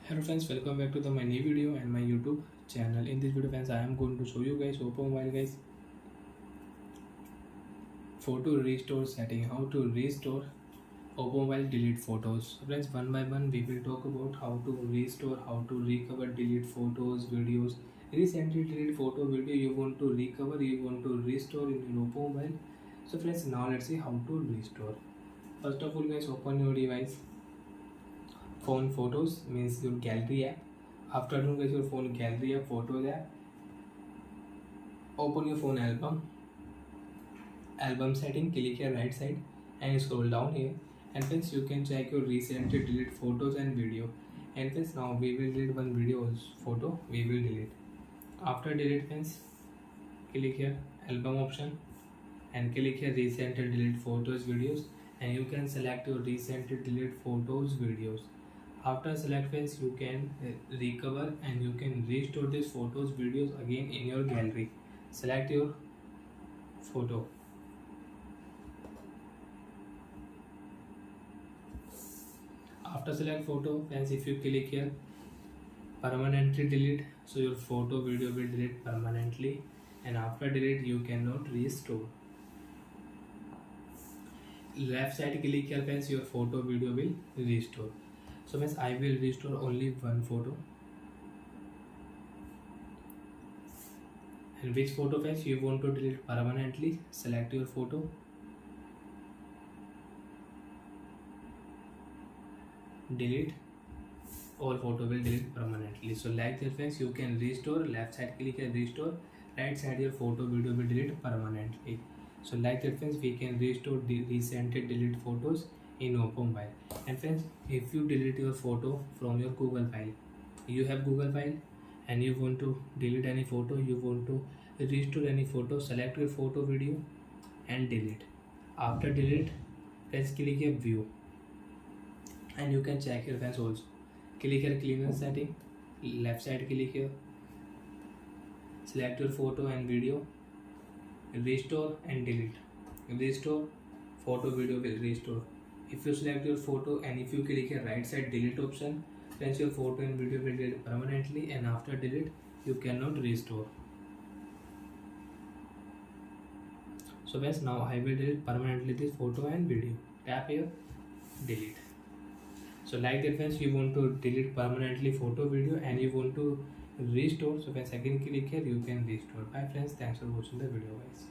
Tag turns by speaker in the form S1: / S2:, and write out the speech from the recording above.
S1: Hello friends, welcome back to my new video and my YouTube channel. In this video friends, I am going to show you guys Oppo Mobile guys photo restore setting, how to restore Oppo Mobile delete photos. So friends, one by one we will talk about how to restore, how to recover delete photos, videos. Recently delete photo video you want to recover, you want to restore in your Oppo Mobile. So friends, now let's see how to restore. First of all guys, open your device. Phone photos means your gallery app. After doing guys your phone gallery app, photos app, open your phone album setting, click here right side and scroll down here, and friends you can check your recently delete photos and video. And friends, now we will delete one video photo, we will delete. After delete friends, click here album option and click here recently delete photos videos, and you can select your recently delete photos videos. After select friends, you can recover and you can restore these photos videos again in your gallery. Select your photo. After select photo friends, if you click here permanently delete, so your photo video will delete permanently, and after delete you cannot restore. Left side click here friends, your photo video will restore. So friends, I will restore only one photo. And which photo friends you want to delete permanently, select your photo. Delete, all photo will delete permanently. So like that friends, you can restore. Left side click and restore, right side your photo video will delete permanently. So like that friends, we can restore the recently delete photos in Oppo Mobile. And friends, if you delete your photo from your Google file, you have Google file and you want to delete any photo, you want to restore any photo, select your photo video and delete. After delete friends, click here view and you can check your friends also. Click here cleaner setting, left side click here, select your photo and video, restore and delete. Restore, photo video will restore. If you select your photo and if you click here right side delete option, then your photo and video will delete permanently, and after delete you cannot restore. So guys, now I will delete permanently this photo and video. Tap here delete. So like that friends, you want to delete permanently photo video and you want to restore, so friends again click here, you can restore. Bye friends, thanks for watching the video guys.